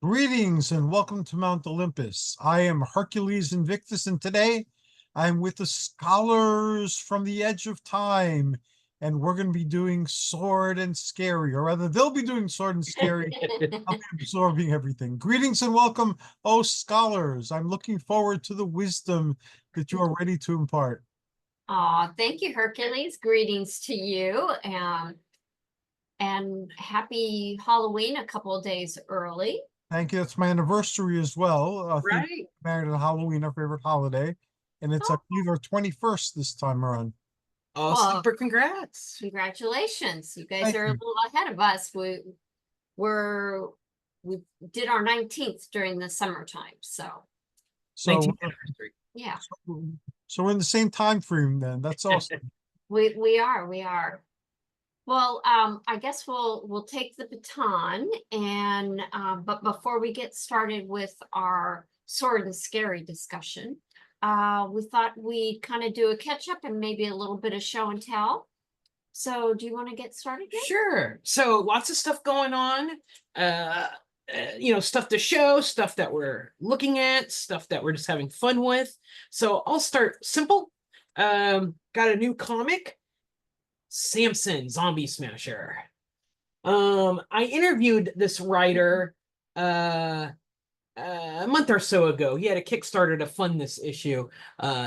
Greetings and welcome to Mount Olympus. I am Hercules Invictus, and today I'm with the scholars from the edge of time, and we're going to be doing sword and scary, or rather, they'll be doing sword and scary. I'll be absorbing everything. Greetings and welcome, oh scholars. I'm looking forward to the wisdom that you are ready to impart. Thank you, Hercules. Greetings to you, and happy Halloween a couple of days early. Thank you. It's my anniversary as well. I think Right. married on Halloween, our favorite holiday, and it's I Oh, believe our 21st this time around. Oh, Well, super congrats. congratulations. You guys Thank are a you. little ahead of us. We did our 19th during the summertime. So So, 19th anniversary. yeah, so we're in the same time frame then. That's awesome. we are. Well, I guess we'll take the baton and but before we get started with our sword and scary discussion, we thought we'd kind of do a catch up and maybe a little bit of show and tell. So do you want to get started yet? Sure. So lots of stuff going on. Stuff to show, stuff that we're looking at, stuff that we're just having fun with. So I'll start simple. Got a new comic, Samson Zombie Smasher. I interviewed this writer a month or so ago. He had a Kickstarter to fund this issue.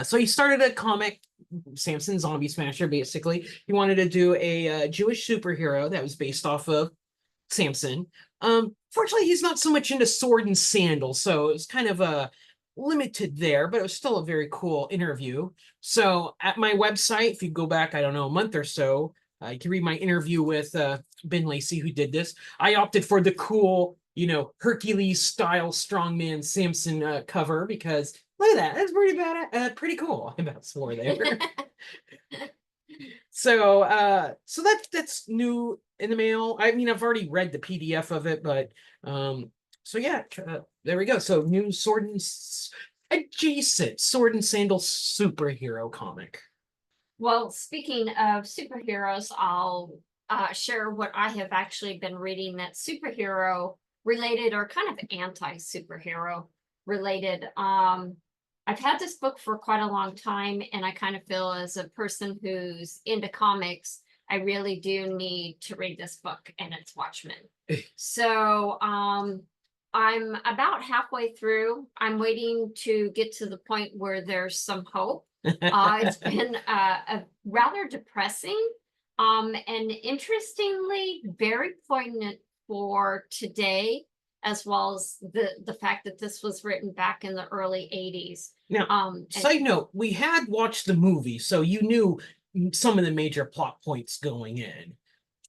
So he started a comic, Samson Zombie Smasher, basically. He wanted to do a Jewish superhero that was based off of Samson. Fortunately, he's not so much into sword and sandals, so it was kind of limited there, but it was still a very cool interview. So at my website, if you go back, I don't know, a month or so, you can read my interview with Ben Lacey, who did this. I opted for the cool, Hercules style strongman Samson cover because look at that. That's pretty bad, pretty cool. I about swore there. So that's new in the mail. I mean, I've already read the PDF of it, but so yeah, there we go. So new adjacent sword and sandal superhero comic. Well, speaking of superheroes, I'll share what I have actually been reading that's superhero related or kind of anti-superhero related. I've had this book for quite a long time, and I kind of feel as a person who's into comics, I really do need to read this book, and it's Watchmen. So I'm about halfway through. I'm waiting to get to the point where there's some hope. It's been a rather depressing, and interestingly very poignant for today, as well as the fact that this was written back in the early 80s. Now, side note, we had watched the movie, so you knew some of the major plot points going in.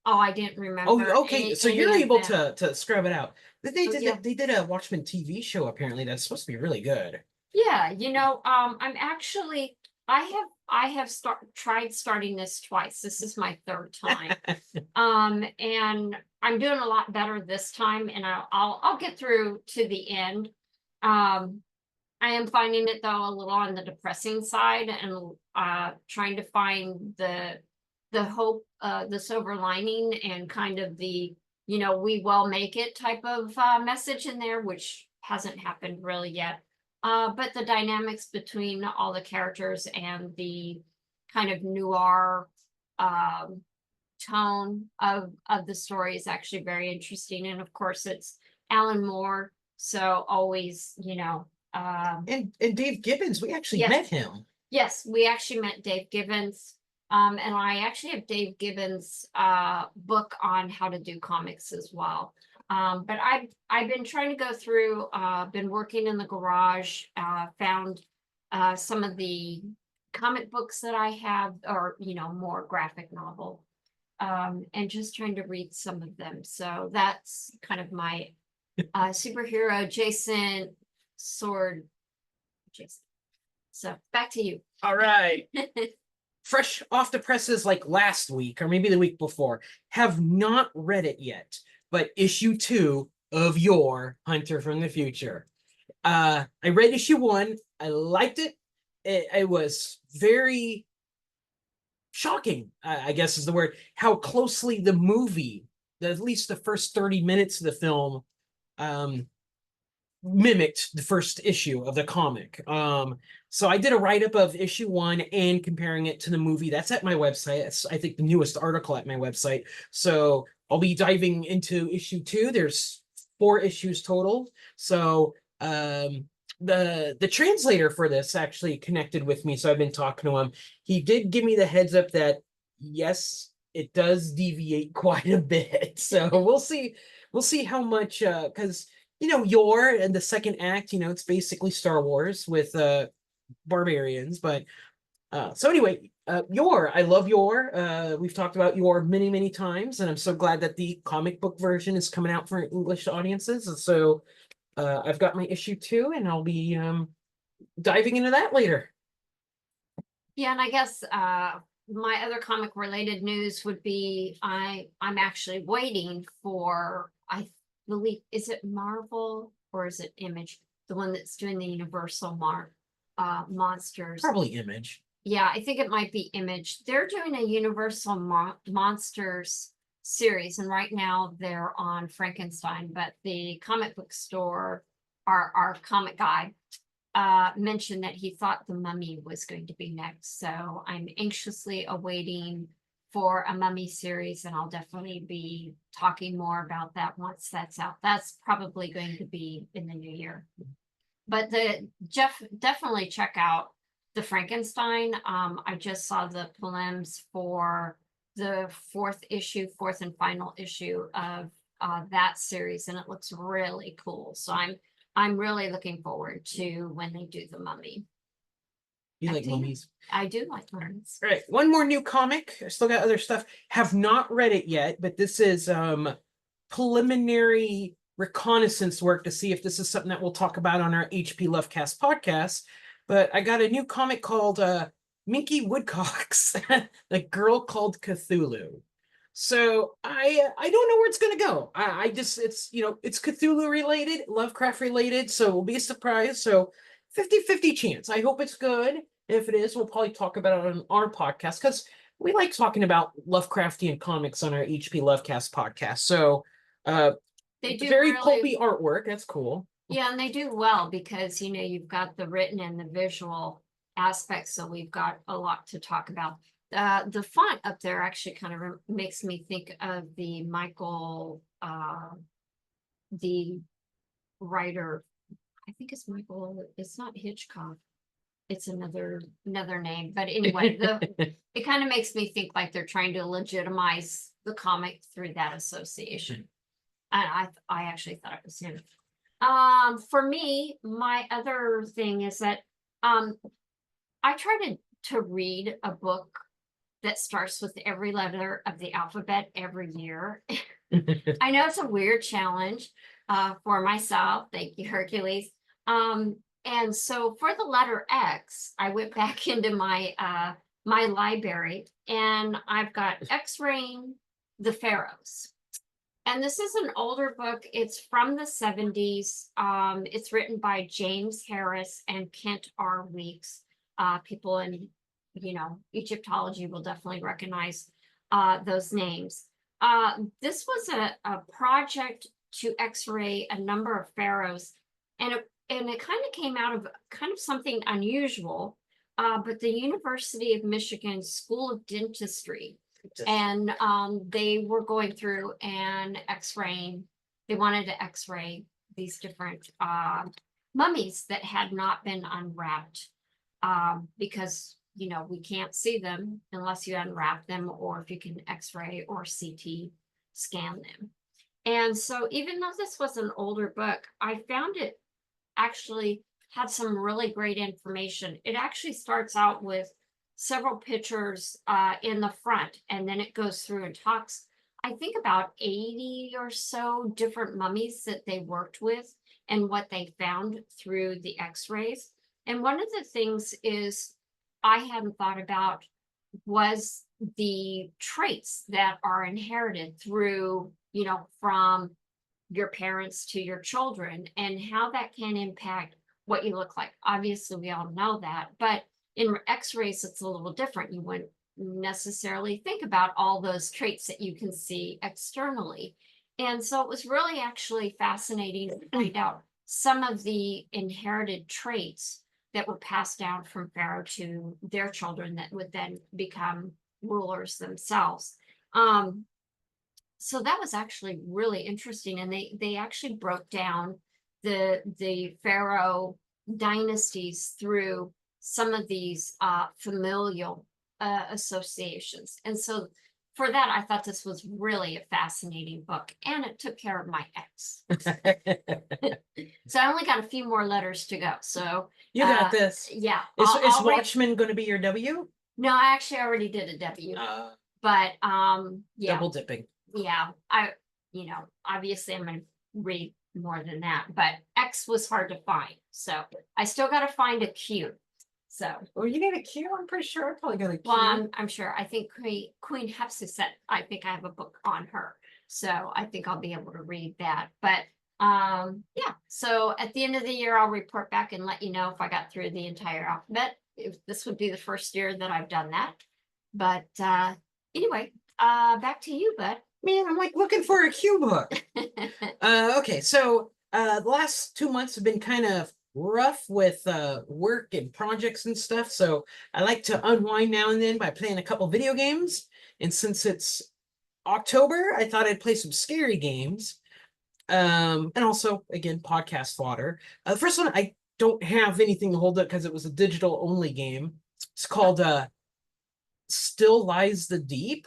Oh, I didn't remember. Oh, okay. So you're able to scrub it out. Yeah. They did a Watchmen TV show apparently that's supposed to be really good. Yeah, I'm actually I have tried starting this twice. This is my third time. And I'm doing a lot better this time, and I'll get through to the end. I am finding it though a little on the depressing side, and trying to find the hope, the silver lining, and kind of the we will make it type of message in there, which hasn't happened really yet. But the dynamics between all the characters and the kind of noir tone of the story is actually very interesting. And of course, it's Alan Moore, so always, And Dave Gibbons, we actually Yes. met him. Yes, we actually met Dave Gibbons. And I actually have Dave Gibbons' book on how to do comics as well. But I've been trying to go through, been working in the garage, found some of the comic books that I have, or more graphic novel, and just trying to read some of them. So that's kind of my superhero adjacent sword adjacent. So back to you. All right. Fresh off the presses like last week or maybe the week before. Have not read it yet, but issue 2 of your Hunter from the Future. I read issue 1. I liked it. It was very shocking, I guess is the word, how closely the movie, at least the first 30 minutes of the film, mimicked the first issue of the comic. So I did a write-up of issue 1 and comparing it to the movie. That's at my website. It's, I think, the newest article at my website. So I'll be diving into issue 2. There's 4 issues total. So the translator for this actually connected with me, so I've been talking to him. He did give me the heads up that yes, it does deviate quite a bit. So we'll see how much, because Yor and the second act, it's basically Star Wars with barbarians. But so anyway, Yor, I love Yor. We've talked about Yor many, many times, and I'm so glad that the comic book version is coming out for English audiences. And so I've got my issue 2, and I'll be diving into that later. Yeah, and I guess my other comic related news would be I'm actually waiting for, I believe, is it Marvel or is it Image, the one that's doing the Universal monsters? Probably Image. Yeah, I think it might be Image. They're doing a Universal monsters series, and right now they're on Frankenstein, but the comic book store, our comic guy, mentioned that he thought the Mummy was going to be next. So I'm anxiously awaiting for a Mummy series, and I'll definitely be talking more about that once that's out. That's probably going to be in the new year. But definitely check out the Frankenstein. I just saw the prelims for the 4th and final issue of that series, and it looks really cool. So I'm really looking forward to when they do the Mummy. You like mummies? I do like mummies. All right, one more new comic. I still got other stuff. Have not read it yet, but this is preliminary reconnaissance work to see if this is something that we'll talk about on our HP Lovecast podcast. But I got a new comic called Minky Woodcocks, The Girl Called Cthulhu. So I don't know where it's gonna go. I just, it's Cthulhu related, Lovecraft related, so it'll be a surprise. So 50-50 chance. I hope it's good. If it is, we'll probably talk about it on our podcast, because we like talking about Lovecraftian comics on our HP Lovecast podcast. So they do very really pulpy artwork. That's cool. Yeah, and they do well because you've got the written and the visual aspects, so we've got a lot to talk about. The font up there actually kind of makes me think of the Michael, the writer. I think it's Michael. It's not Hitchcock. It's another name. But anyway, it kind of makes me think like they're trying to legitimize the comic through that association. And I actually thought it was him. For me, my other thing is that I try to read a book that starts with every letter of the alphabet every year. I know it's a weird challenge for myself. Thank you, Hercules. And so for the letter X, I went back into my my library, and I've got X-Raying the Pharaohs. And this is an older book. It's from the 70s. It's written by James Harris and Kent R. Weeks. People in, Egyptology will definitely recognize those names. This was a project to X-ray a number of pharaohs, and it kind of came out of kind of something unusual. But the University of Michigan School of Dentistry, and they were going through and X-raying. They wanted to X-ray these different mummies that had not been unwrapped, because we can't see them unless you unwrap them, or if you can X-ray or CT scan them. And so even though this was an older book, I found it actually had some really great information. It actually starts out with several pictures in the front, and then it goes through and talks, I think, about 80 or so different mummies that they worked with and what they found through the X-rays. And one of the things is I hadn't thought about was the traits that are inherited through, from your parents to your children, and how that can impact what you look like. Obviously, we all know that, but in X-rays, it's a little different. You wouldn't necessarily think about all those traits that you can see externally. And so it was really actually fascinating to find out some of the inherited traits that were passed down from Pharaoh to their children that would then become rulers themselves. So that was actually really interesting, and they actually broke down the Pharaoh dynasties through some of these familial associations. And so for that, I thought this was really a fascinating book, and it took care of my ex. So I only got a few more letters to go. So You got this. yeah. Is I'll read- Watchmen going to be your W? No, I actually already did a W. But yeah, Double dipping. yeah, obviously I'm gonna read more than that, but X was hard to find, so I still gotta find a Q. So, Oh, you got a Q? I'm pretty sure I probably got a Q. well, I'm sure. I think Queen Hepzibah, I think I have a book on her, so I think I'll be able to read that. But yeah. So at the end of the year, I'll report back and let you know if I got through the entire alphabet. This would be the first year that I've done that. But anyway, back to you, bud. Man, I'm like looking for a Q book. Okay, so the last 2 months have been kind of rough with work and projects and stuff. So I like to unwind now and then by playing a couple video games. And since it's October, I thought I'd play some scary games. And also, again, podcast fodder. The first one, I don't have anything to hold up because it was a digital only game. It's called Still Lies the Deep.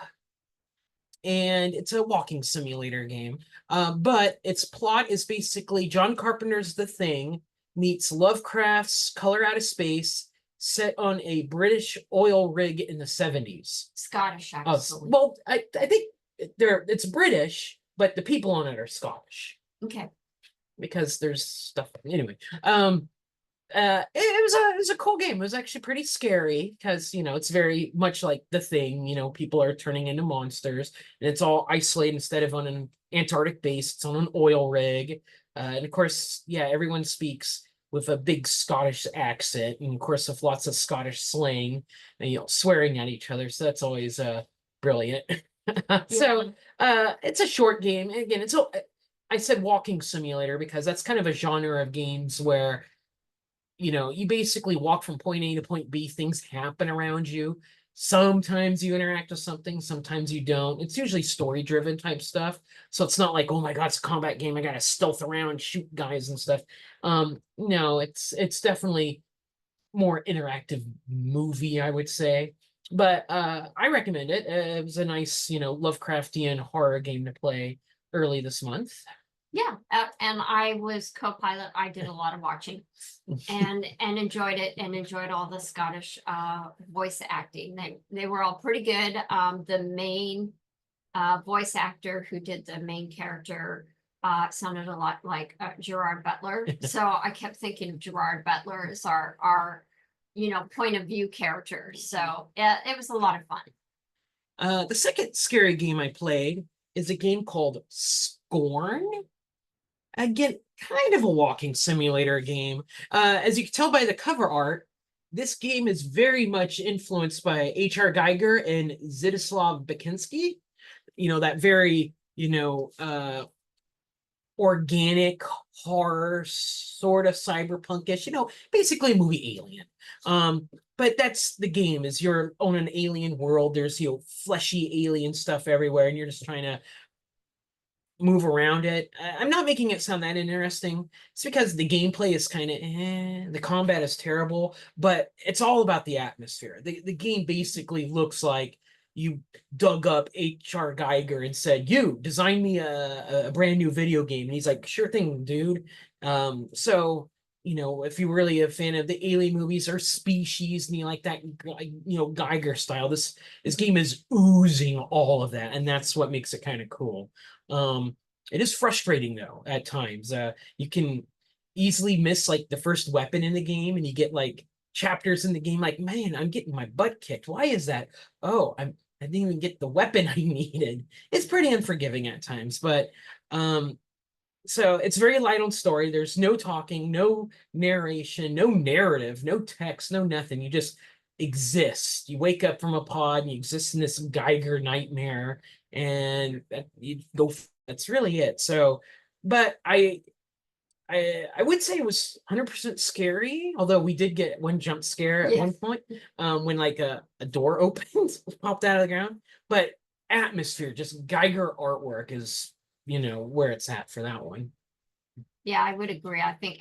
And it's a walking simulator game. But its plot is basically John Carpenter's The Thing meets Lovecraft's Color Out of Space, set on a British oil rig in the 70s. Scottish, Oh, actually. well, I think it's British, but the people on it are Scottish Okay. because there's stuff anyway. It was a cool game. It was actually pretty scary because it's very much like The Thing. People are turning into monsters, and it's all isolated instead of on an Antarctic base. It's on an oil rig, and of course, yeah, everyone speaks with a big Scottish accent, and of course, with lots of Scottish slang and swearing at each other. So that's always brilliant. So it's a short game. Again, I said walking simulator because that's kind of a genre of games where you basically walk from point A to point B. Things happen around you. Sometimes you interact with something, sometimes you don't. It's usually story-driven type stuff. So it's not like, oh my God, it's a combat game. I gotta stealth around, shoot guys and stuff. No, it's definitely more interactive movie, I would say. But I recommend it. It was a nice, Lovecraftian horror game to play early this month. Yeah, and I was co-pilot. I did a lot of watching and enjoyed it, and enjoyed all the Scottish voice acting. They were all pretty good. The main voice actor who did the main character sounded a lot like Gerard Butler. So I kept thinking of Gerard Butler as our point of view character. So it was a lot of fun. The second scary game I played is a game called Scorn. Again, kind of a walking simulator game. As you can tell by the cover art, this game is very much influenced by H.R. Geiger and Zdzislaw Bekinski. That very, organic horror, sort of cyberpunkish, basically a movie Alien. But that's the game, is you're on an alien world. There's, fleshy alien stuff everywhere, and you're just trying to move around it. I'm not making it sound that interesting. It's because the gameplay is kind of the combat is terrible, but it's all about the atmosphere. The game basically looks like you dug up H.R. Geiger and said, you design me a brand new video game. And he's like, sure thing, dude. So if you're really a fan of the alien movies or Species and you like that, Geiger style, this game is oozing all of that, and that's what makes it kind of cool. It is frustrating though at times. You can easily miss like the first weapon in the game, and you get like chapters in the game like, man, I'm getting my butt kicked. Why is that? Oh, I didn't even get the weapon I needed. It's pretty unforgiving at times, but so it's very light on story. There's no talking, no narration, no narrative, no text, no nothing. You just exist. You wake up from a pod and you exist in this Geiger nightmare, and you go. That's really it. So, but I I would say it was 100% scary, although we did get one jump scare at one Yes. point, when like a door opened, popped out of the ground. But atmosphere, just Geiger artwork is, where it's at for that one. Yeah, I would agree. I think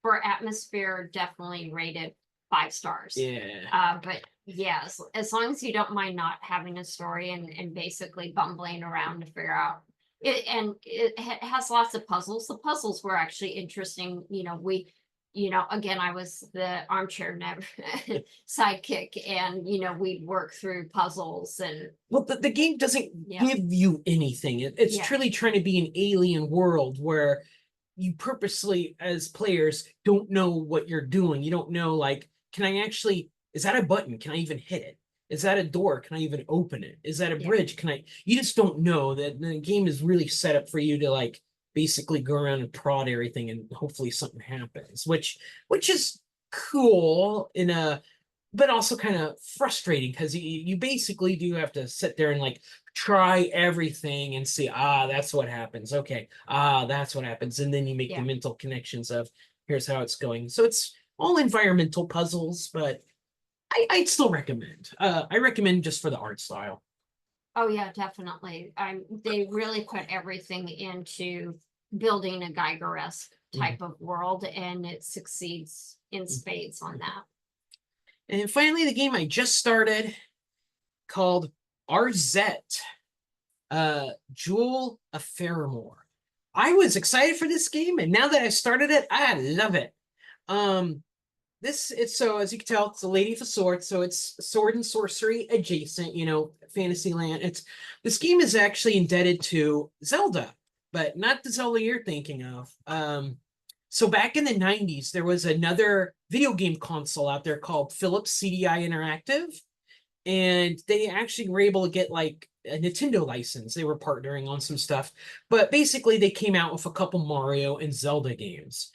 for atmosphere, definitely rated 5 stars. Yeah. But yeah, as long as you don't mind not having a story and basically bumbling around to figure out it, and it has lots of puzzles. The puzzles were actually interesting. Again, I was the armchair sidekick, and we'd work through puzzles and. Well, the game doesn't Yeah. give you anything. It's Yeah. truly trying to be an alien world where you purposely, as players, don't know what you're doing. You don't know, like, is that a button? Can I even hit it? Is that a door? Can I even open it? Is that a Yeah. bridge? You just don't know. That the game is really set up for you to like basically go around and prod everything and hopefully something happens, which is cool but also kind of frustrating because you basically do have to sit there and like try everything and see, that's what happens. Okay. That's what happens. And then you make the Yeah. mental connections of here's how it's going. So it's all environmental puzzles, but I'd still recommend. I recommend just for the art style. Oh yeah, definitely. They really put everything into building a Geiger-esque type of world, and it succeeds in spades on that. And finally, the game I just started called RZ, Jewel of Faramore. I was excited for this game, and now that I started it, I love it. So as you can tell, it's a Lady of the Sword, so it's sword and sorcery adjacent, fantasy land. This game is actually indebted to Zelda, but not the Zelda you're thinking of. So back in the 90s, there was another video game console out there called Philips CDI Interactive, and they actually were able to get like a Nintendo license. They were partnering on some stuff, but basically they came out with a couple Mario and Zelda games.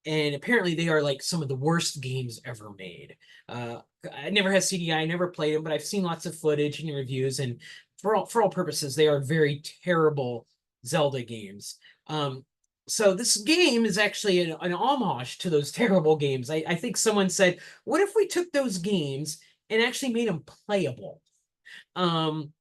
And apparently they are like some of the worst games ever made. I never had CDI, I never played them, but I've seen lots of footage and reviews, and for all purposes, they are very terrible Zelda games. So this game is actually an homage to those terrible games. I think someone said, what if we took those games and actually made them playable? And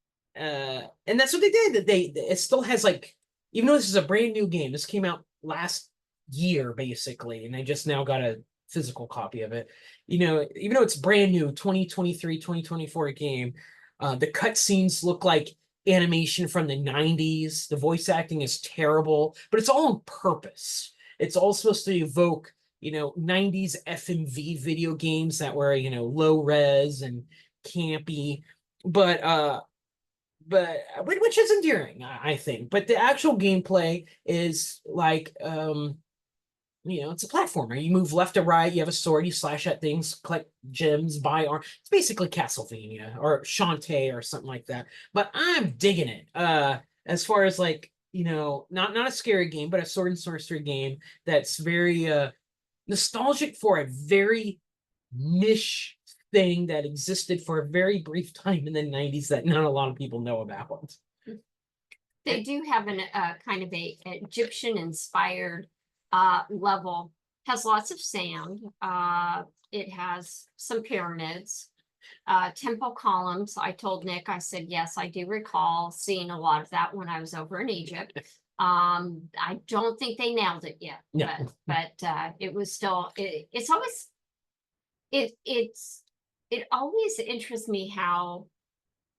that's what they did. It still has like, even though this is a brand new game, this came out last year basically, and I just now got a physical copy of it. Even though it's brand new, 2023, 2024 game, the cutscenes look like animation from the 90s. The voice acting is terrible, but it's all on purpose. It's all supposed to evoke 90s FMV video games that were low res and campy, but which is endearing, I think. But the actual gameplay is like it's a platformer. You move left to right, you have a sword, you slash at things, collect gems, buy armor. It's basically Castlevania or Shantae or something like that. But I'm digging it. As far as like, not a scary game, but a sword and sorcery game that's very nostalgic for a very niche thing that existed for a very brief time in the 90s that not a lot of people know about. They do have an kind of a Egyptian inspired level. Has lots of sand. It has some pyramids, temple columns. I told Nick, I said, yes, I do recall seeing a lot of that when I was over in Egypt. I don't think they nailed it yet, No. but it was still, it always interests me how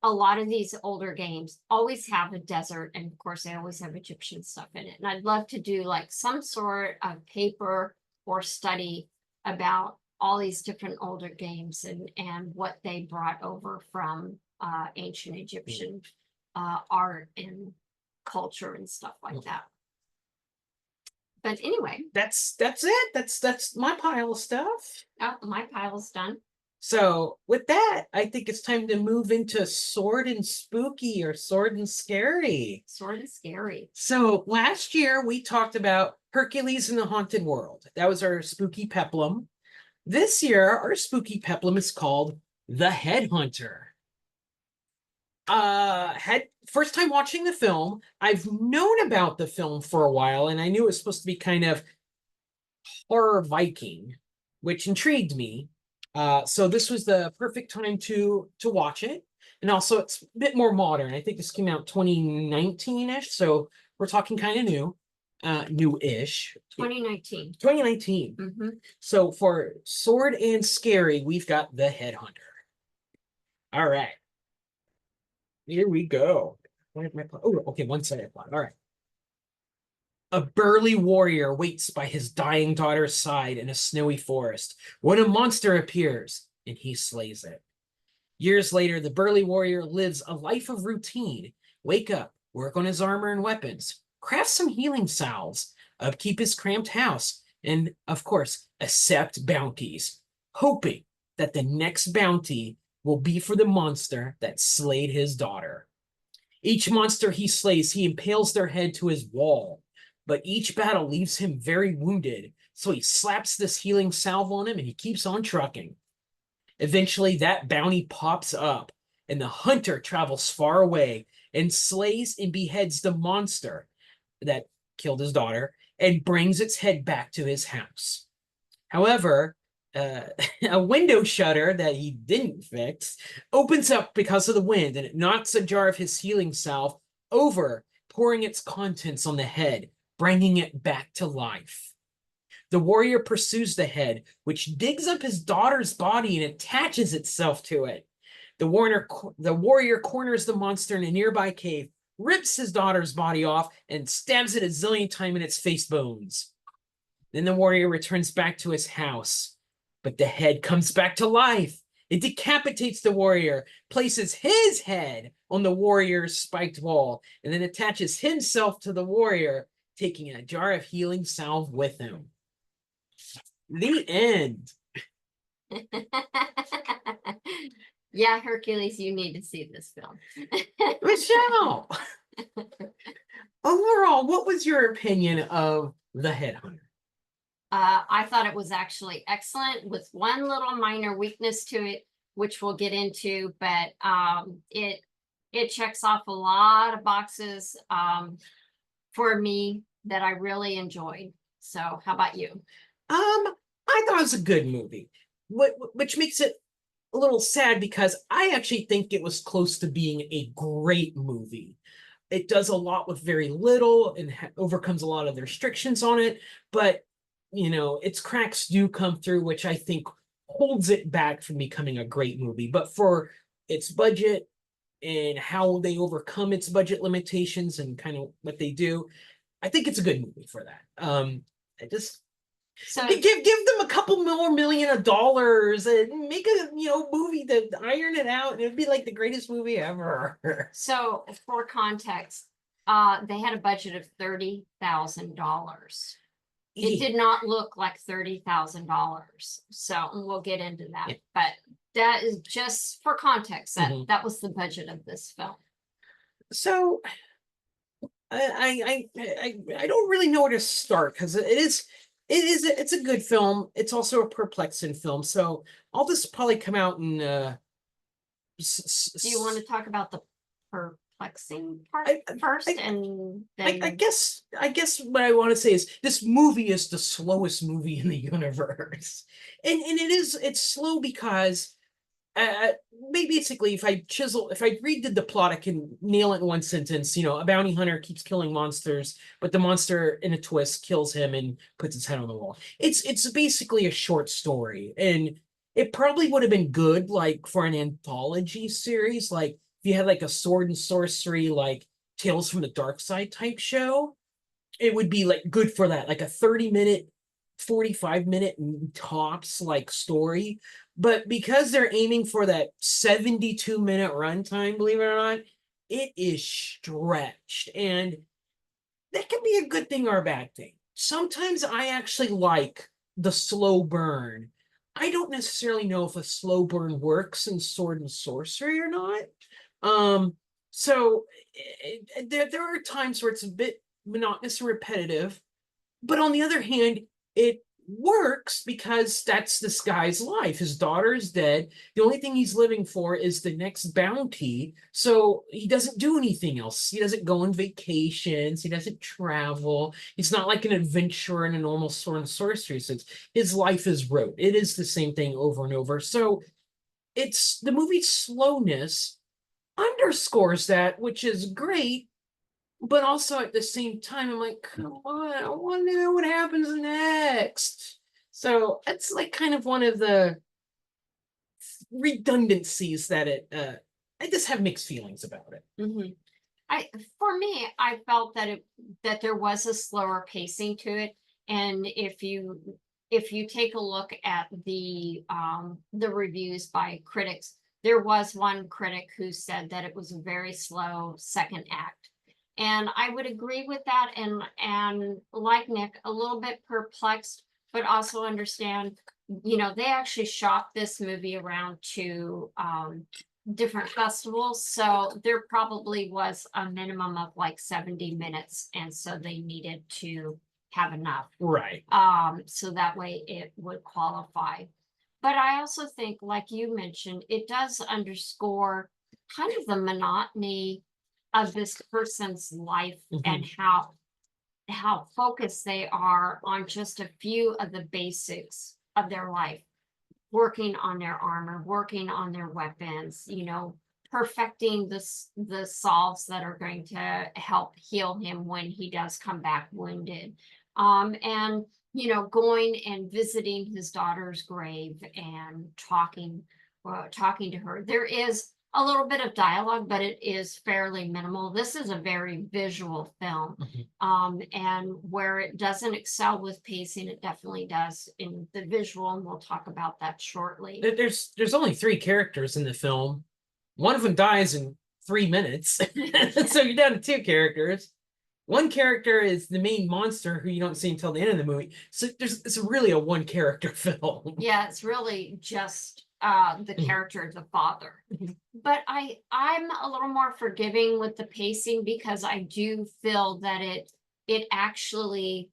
a lot of these older games always have a desert, and of course they always have Egyptian stuff in it. And I'd love to do like some sort of paper or study about all these different older games and what they brought over from ancient Egyptian art and culture and stuff like that. But anyway, That's it. That's my pile of stuff. oh, my pile's done. So with that, I think it's time to move into sword and spooky or sword and scary. Sort of scary. So last year we talked about Hercules in the Haunted World. That was our spooky peplum. This year, our spooky peplum is called the Headhunter. first time watching the film. I've known about the film for a while, and I knew it was supposed to be kind of horror Viking, which intrigued me. So this was the perfect time to watch it. And also it's a bit more modern. I think this came out 2019-ish, so we're talking kind of new-ish. 2019. 2019. Mm-hmm. So for sword and scary, we've got the Headhunter. All right. Here we go. Oh, okay, one-sided plot. All right. A burly warrior waits by his dying daughter's side in a snowy forest when a monster appears and he slays it. Years later, the burly warrior lives a life of routine. Wake up, work on his armor and weapons, craft some healing salves, upkeep his cramped house, and, of course, accept bounties, hoping that the next bounty will be for the monster that slayed his daughter. Each monster he slays, he impales their head to his wall, but each battle leaves him very wounded, so he slaps this healing salve on him and he keeps on trucking. Eventually, that bounty pops up, and the hunter travels far away and slays and beheads the monster that killed his daughter and brings its head back to his house. However, a window shutter that he didn't fix opens up because of the wind, and it knocks a jar of his healing salve over, pouring its contents on the head, bringing it back to life. The warrior pursues the head, which digs up his daughter's body and attaches itself to it. The warrior corners the monster in a nearby cave, rips his daughter's body off, and stabs it a zillion times in its face bones. Then the warrior returns back to his house, but the head comes back to life. It decapitates the warrior, places his head on the warrior's spiked wall, and then attaches himself to the warrior, taking a jar of healing salve with him. The end. Yeah, Hercules, you need to see this film. Michele, overall, what was your opinion of The Headhunter? I thought it was actually excellent with one little minor weakness to it, which we'll get into, but it checks off a lot of boxes for me that I really enjoyed. So how about you? I thought it was a good movie, which makes it a little sad because I actually think it was close to being a great movie. It does a lot with very little and overcomes a lot of the restrictions on it, but you know, its cracks do come through, which I think holds it back from becoming a great movie. But for its budget and how they overcome its budget limitations and kind of what they do, I think it's a good movie for that. I just give them a couple more million of dollars and make a movie to iron it out, and it'd be like the greatest movie ever. So for context, they had a budget of $30,000. It did not look like $30,000. So we'll get into that. Yeah. But that is just for context. That was the budget of this film. So I don't really know where to start because it's a good film. It's also a perplexing film. So I'll just probably come out and do you want to talk about the perplexing part first? And then I guess what I want to say is this movie is the slowest movie in the universe. And it's slow because basically if I redid the plot, I can nail it in one sentence. A bounty hunter keeps killing monsters, but the monster in a twist kills him and puts his head on the wall. It's basically a short story, and it probably would have been good like for an anthology series, like if you had like a sword and sorcery, like Tales from the Dark Side type show. It would be like good for that, like a 30-minute 45-minute tops like story. But because they're aiming for that 72-minute runtime, believe it or not, it is stretched, and that can be a good thing or a bad thing. Sometimes I actually like the slow burn. I don't necessarily know if a slow burn works in sword and sorcery or not. So there are times where it's a bit monotonous and repetitive, but on the other hand, it works because that's this guy's life. His daughter is dead. The only thing he's living for is the next bounty. So he doesn't do anything else. He doesn't go on vacations. He doesn't travel. He's not like an adventurer in a normal sword and sorcery sense. His life is rote. It is the same thing over and over. So it's the movie's slowness underscores that, which is great. But also at the same time, I'm like, come on, I want to know what happens next. So it's like kind of one of the redundancies that I just have mixed feelings about it. For me, I felt that there was a slower pacing to it. And if you take a look at the reviews by critics, there was one critic who said that it was a very slow second act. And I would agree with that, and like Nick, a little bit perplexed, but also understand, they actually shot this movie around to different festivals, so there probably was a minimum of like 70 minutes, and so they needed to have enough. Right. So that way it would qualify. But I also think, like you mentioned, it does underscore kind of the monotony of this person's life and how focused they are on just a few of the basics of their life, working on their armor, working on their weapons, perfecting the salves that are going to help heal him when he does come back wounded, and going and visiting his daughter's grave and talking to her. There is a little bit of dialogue, but it is fairly minimal. This is a very visual film. And where it doesn't excel with pacing, it definitely does in the visual, and we'll talk about that shortly. There's only 3 characters in the film. One of them dies in 3 minutes. So you're down to 2 characters. One character is the main monster who you don't see until the end of the movie. So it's really a 1 character film. Yeah, it's really just the character of the father. But I'm a little more forgiving with the pacing, because I do feel that it actually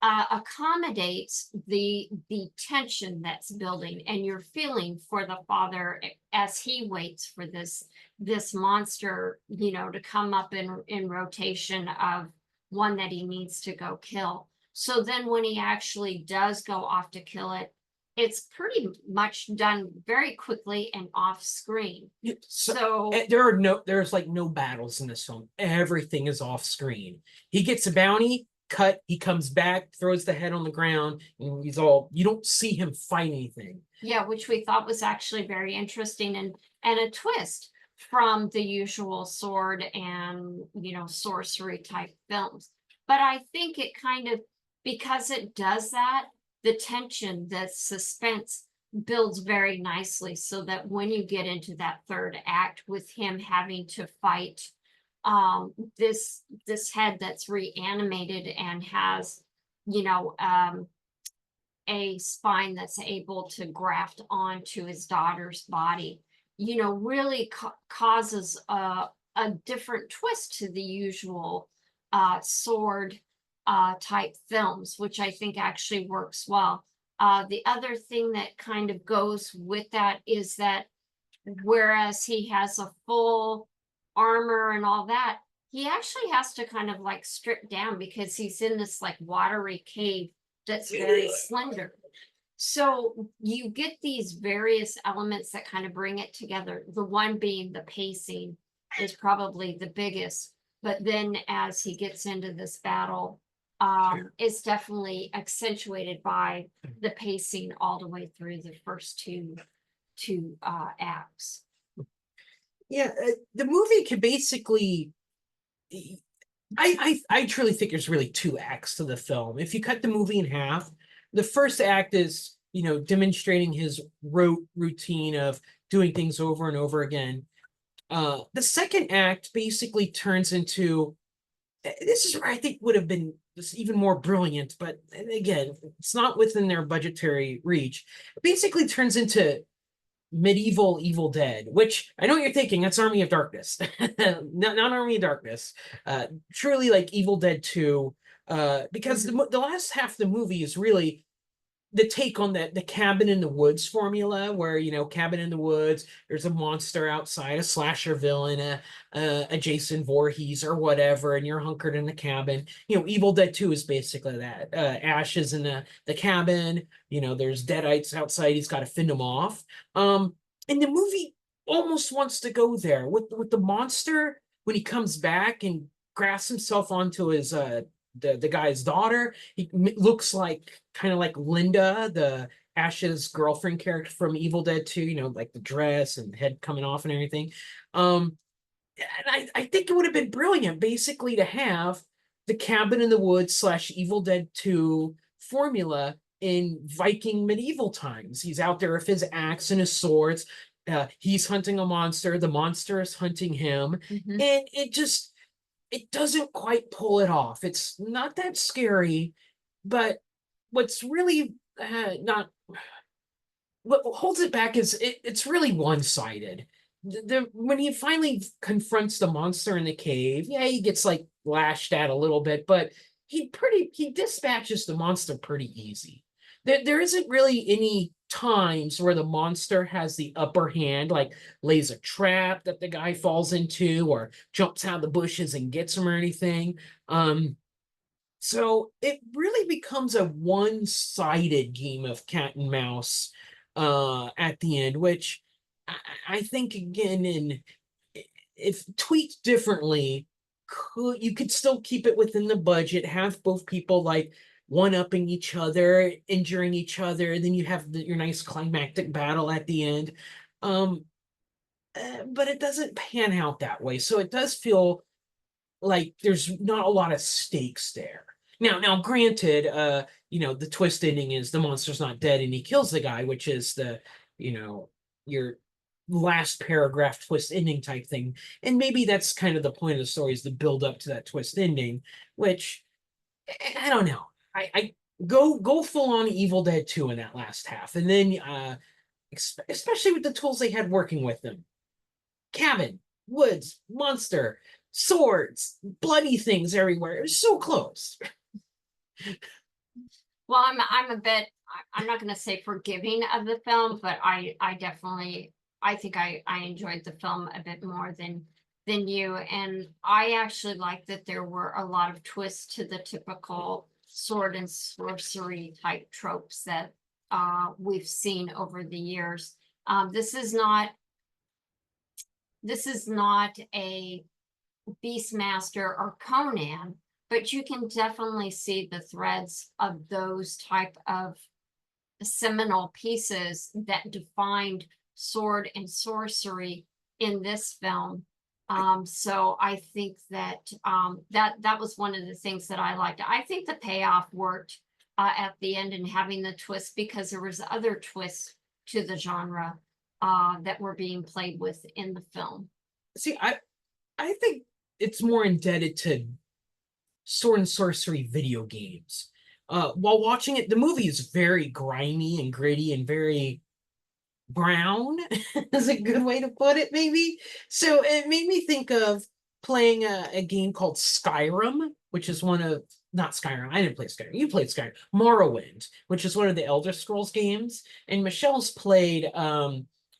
accommodates the tension that's building, and you're feeling for the father as he waits for this monster, to come up in rotation of one that he needs to go kill. So then when he actually does go off to kill it, it's pretty much done very quickly and off screen. So there's like no battles in this film. Everything is off screen. He gets a bounty, cut, he comes back, throws the head on the ground, and you don't see him fight anything. Yeah, which we thought was actually very interesting and a twist from the usual sword and sorcery type films. But I think it kind of, because it does that, the tension, the suspense builds very nicely, so that when you get into that third act with him having to fight this head that's reanimated and has a spine that's able to graft onto his daughter's body, really causes a different twist to the usual sword type films, which I think actually works well. The other thing that kind of goes with that is that whereas he has a full armor and all that, he actually has to kind of like strip down, because he's in this like watery cave that's very slender. So you get these various elements that kind of bring it together. The one being the pacing is probably the biggest, but then as he gets into this battle, it's definitely accentuated by the pacing all the way through the first two acts. Yeah, the movie could basically, I truly think there's really 2 acts to the film. If you cut the movie in half, the first act is, demonstrating his routine of doing things over and over again. The second act basically turns into, this is where I think would have been just even more brilliant, but again, it's not within their budgetary reach. It basically turns into medieval Evil Dead, which I know what you're thinking, that's Army of Darkness. not Army of Darkness. Truly like Evil Dead 2. Because the last half of the movie is really the take on the cabin in the woods formula, where, you know, cabin in the woods, there's a monster outside, a slasher villain, a Jason Voorhees or whatever, and you're hunkered in the cabin. You know, Evil Dead 2 is basically that. Ash is in the cabin, you know, there's deadites outside, he's got to fend them off. And the movie almost wants to go there with the monster when he comes back and grafts himself onto his the guy's daughter. He looks like kind of like Linda, the Ash's girlfriend character from Evil Dead 2, you know, like the dress and head coming off and everything. And I think it would have been brilliant basically to have the cabin in the woods slash Evil Dead 2 formula in Viking medieval times. He's out there with his axe and his swords. He's hunting a monster. The monster is hunting him. Mhm. And it doesn't quite pull it off. It's not that scary, but what's really not what holds it back is it's really one-sided. When he finally confronts the monster in the cave, yeah, he gets like lashed at a little bit, but he dispatches the monster pretty easy. There isn't really any times where the monster has the upper hand, like lays a trap that the guy falls into or jumps out of the bushes and gets him or anything. So it really becomes a one-sided game of cat and mouse at the end, which I think again, if tweaked differently, you could still keep it within the budget, have both people like one-upping each other, injuring each other, and then you have your nice climactic battle at the end. But it doesn't pan out that way. So it does feel like there's not a lot of stakes there. Now, granted, you know, the twist ending is the monster's not dead and he kills the guy, which is you know, your last paragraph twist ending type thing. And maybe that's kind of the point of the story, is the build up to that twist ending, which I don't know. I go full on Evil Dead 2 in that last half, and then especially with the tools they had working with them: cabin, woods, monster, swords, bloody things everywhere. It was so close. Well, I'm a bit, I'm not going to say forgiving of the film, but I definitely, I think I enjoyed the film a bit more than you. And I actually like that there were a lot of twists to the typical sword and sorcery type tropes that we've seen over the years. This is not a Beastmaster or Conan, but you can definitely see the threads of those type of seminal pieces that defined sword and sorcery in this film. So I think that that was one of the things that I liked. I think the payoff worked at the end and having the twist, because there was other twists to the genre that were being played with in the film. See, I think it's more indebted to sword and sorcery video games. While watching it, the movie is very grimy and gritty and very brown is a good way to put it, maybe. So it made me think of playing a game called Skyrim, which is one of, not Skyrim, I didn't play Skyrim, you played Skyrim, Morrowind, which is one of the Elder Scrolls games, and Michelle's played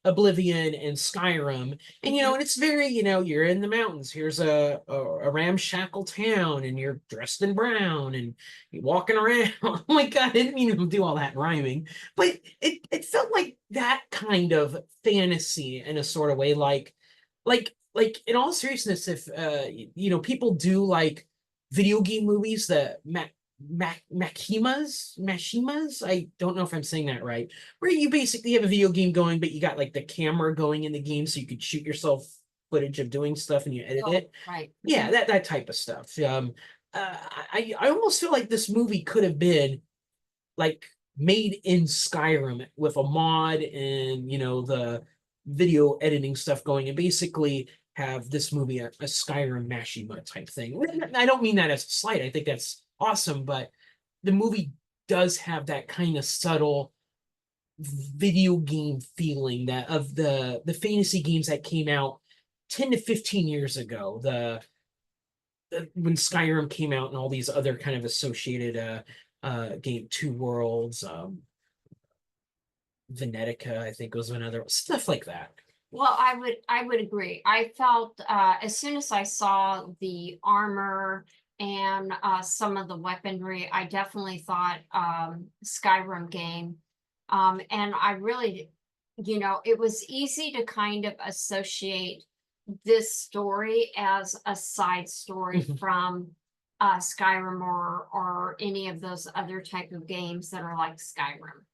Oblivion and Skyrim, and you know, and it's very, you know, you're in the mountains, here's a ramshackle town, and you're dressed in brown, and you're walking around. Oh my God, I didn't mean to do all that rhyming, but it felt like that kind of fantasy in a sort of way, like in all seriousness, if you know, people do like video game movies, the Machimas, I don't know if I'm saying that right, where you basically have a video game going, but you got like the camera going in the game so you could shoot yourself footage of doing stuff and you edit it. Right. Yeah, that type of stuff. I almost feel like this movie could have been like made in Skyrim with a mod and, you know, the video editing stuff going, and basically have this movie a Skyrim Mashima type thing. I don't mean that as a slight. I think that's awesome, but the movie does have that kind of subtle video game feeling that of the fantasy games that came out 10 to 15 years ago. when Skyrim came out and all these other kind of associated game, Two Worlds, Venetica, I think was another stuff like that. Well, I would agree. I felt as soon as I saw the armor and some of the weaponry, I definitely thought Skyrim game. And I really, it was easy to kind of associate this story as a side story from Skyrim or any of those other type of games that are like Skyrim.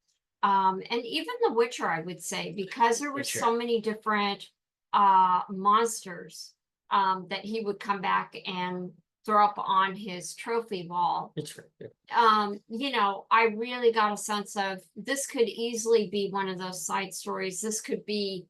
And even The Witcher, I would say, because there were so many different monsters that he would come back and throw up on his trophy wall. That's right. I really got a sense of this could easily be one of those side stories. This could be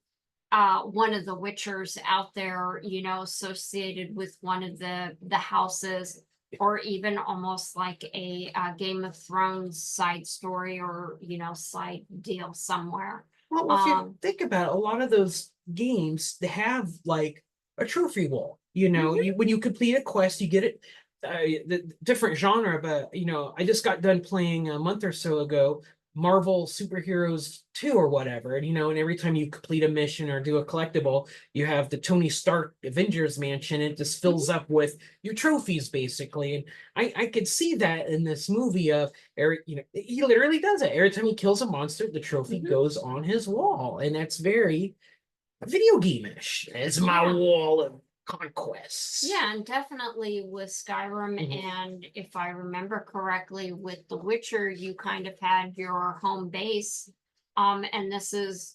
one of the Witchers out there, associated with one of the houses, or even almost like a Game of Thrones side story or, side deal somewhere. Well, if you think about it, a lot of those games, they have like a trophy wall. When you complete a quest, you get it. The different genre, but I just got done playing a month or so ago Marvel Superheroes 2 or whatever, and every time you complete a mission or do a collectible, you have the Tony Stark Avengers mansion. It just fills up with your trophies, basically. And I could see that in this movie of Eric, he literally does it. Every time he kills a monster, the trophy goes on his wall. And that's very video game-ish. It's my wall of conquests. Yeah, and definitely with Skyrim, and if I remember correctly, with The Witcher, you kind of had your home base. And this is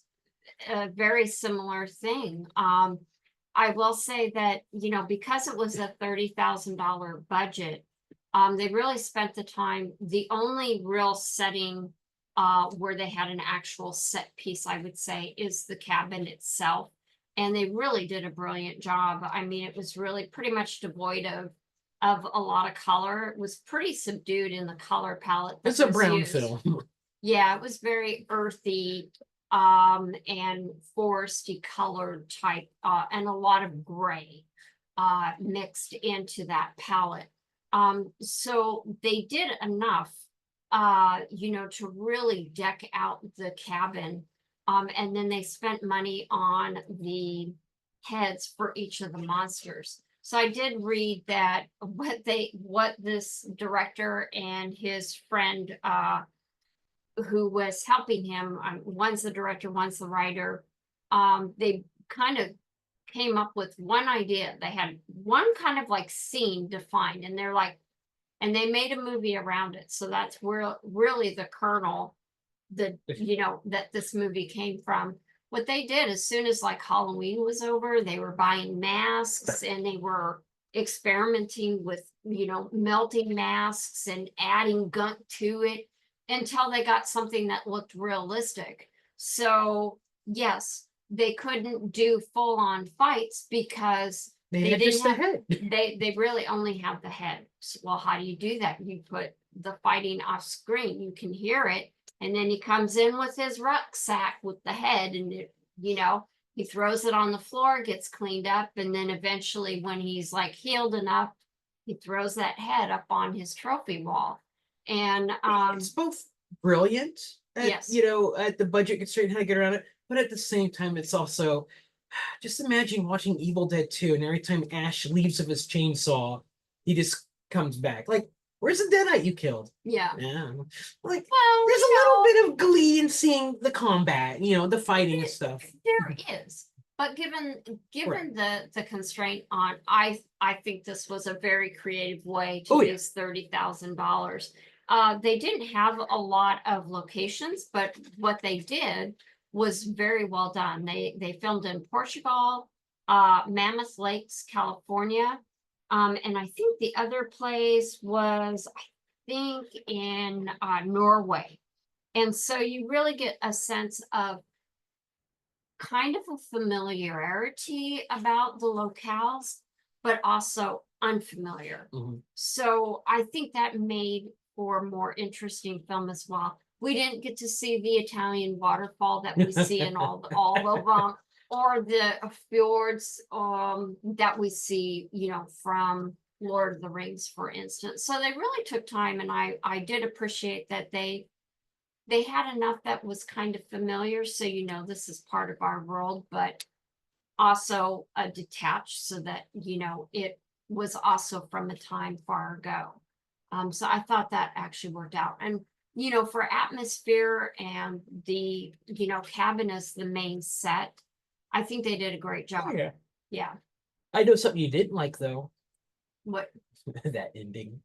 a very similar thing. I will say that, because it was a $30,000 budget, they really spent the time. The only real setting where they had an actual set piece, I would say, is the cabin itself. And they really did a brilliant job. I mean, it was really pretty much devoid of a lot of color. It was pretty subdued in the color palette. It's a brown film. Yeah, it was very earthy and foresty colored type, and a lot of gray mixed into that palette. So they did enough, to really deck out the cabin. And then they spent money on the heads for each of the monsters. So I did read that what this director and his friend who was helping him, one's the director, one's the writer, they kind of came up with one idea. They had one kind of like scene defined, and and they made a movie around it. So that's where really the kernel that this movie came from. What they did, as soon as like Halloween was over, they were buying masks and they were experimenting with melting masks and adding gunk to it until they got something that looked realistic. So yes, they couldn't do full-on fights because they didn't just have the head. They really only have the head. Well, how do you do that? You put the fighting off screen. You can hear it. And then he comes in with his rucksack with the head, and he throws it on the floor, gets cleaned up, and then eventually when he's like healed enough, he throws that head up on his trophy wall. And it's both brilliant at, at the budget constraint, how to get around it, but at the same time, it's also just imagine watching Evil Dead 2, and every time Ash leaves with his chainsaw, he just comes back. Like, where's the Deadite you killed? Yeah. Like, there's a little bit of glee in seeing the combat, the fighting and stuff. There is. But given the constraint on, I think this was a very creative way to use $30,000. They didn't have a lot of locations, but what they did was very well done. They filmed in Portugal, Mammoth Lakes, California. And I think the other place was, in Norway. And so you really get a sense of kind of a familiarity about the locales, but also unfamiliar. So I think that made for a more interesting film as well. We didn't get to see the Italian waterfall that we see in all of them, or the fjords that we see, from Lord of the Rings, for instance. So they really took time, and I did appreciate that they had enough that was kind of familiar, so you know this is part of our world, but also detached, so that you know it was also from a time far ago. So I thought that actually worked out. And you know, for atmosphere and the, you know, cabin as the main set, I think they did a great job. Oh, yeah. Yeah. I know something you didn't like though. What? That ending.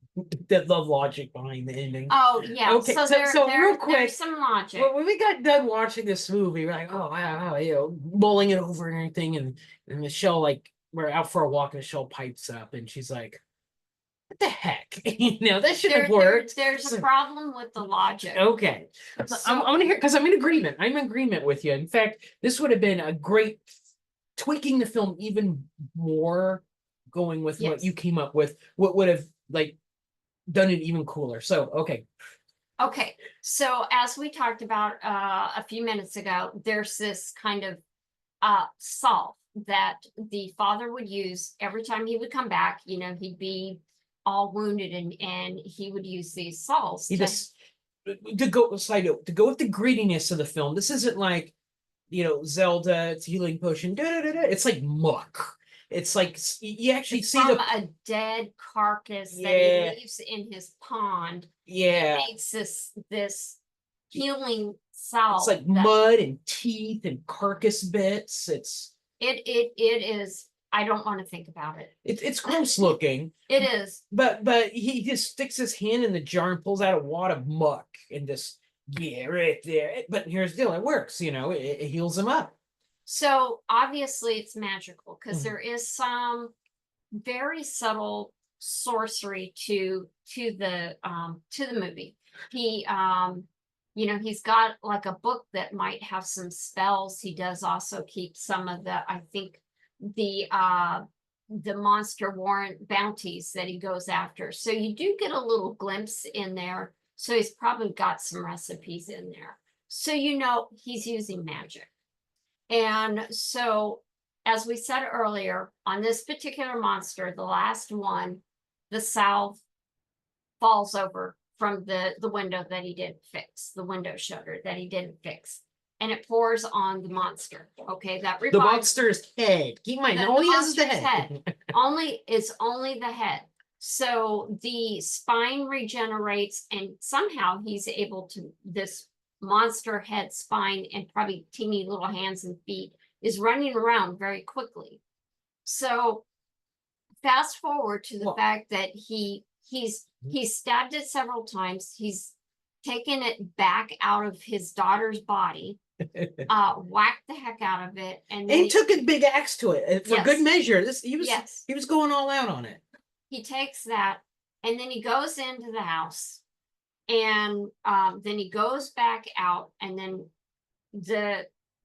The logic behind the ending. Oh yeah. Okay, So, so real quick, there's some logic. when we got done watching this movie, we're like, oh wow, you know, mulling it over and everything, and Michele, like, we're out for a walk, and Michele pipes up, and she's like, "What the heck?" You know, that shouldn't have worked. There's a problem with the logic. Okay, I'm gonna hear, because I'm in agreement. I'm in agreement with you. In fact, this would have been a great tweaking the film even more, going with what Yes. you came up with. What would have like done it even cooler. So okay. Okay, so as we talked about a few minutes ago, there's this kind of salve that the father would use every time he would come back. You know, he'd be all wounded, and he would use these salves. He just to go side note, to go with the grittiness of the film. This isn't like, you know, Zelda, it's healing potion. It's like muck. It's like you actually see from the a dead carcass that Yeah. he leaves in his pond. yeah. It makes this healing salve. It's like that- mud and teeth and carcass bits. It is. I don't want to think about it. It's gross looking. It is. But he just sticks his hand in the jar and pulls out a wad of muck and just right there. But here's the deal, it works, you know, it heals him up. So obviously it's magical, because Mhm. there is some very subtle sorcery to the movie. He you know, he's got like a book that might have some spells. He does also keep some of the, I think, the monster warrant bounties that he goes after. So you do get a little glimpse in there. So he's probably got some recipes in there. So you know he's using magic. And so, as we said earlier, on this particular monster, the last one, the salve falls over from the window that he didn't fix, the window shutter that he didn't fix, and it pours on the monster. Okay, that The revives monster's head. Keep in mind, The- all the he has is the monster's head. only the head. So the spine regenerates, and somehow he's able to, this monster head spine and probably teeny little hands and feet is running around very quickly. So fast forward to the Well- fact that he's stabbed it several times. He's taken it back out of his daughter's body, whacked the heck out of it, and And then he took a big axe to it for Yes. good measure. Yes. He was going all out on it. he takes that, and then he goes into the house, and then he goes back out, and then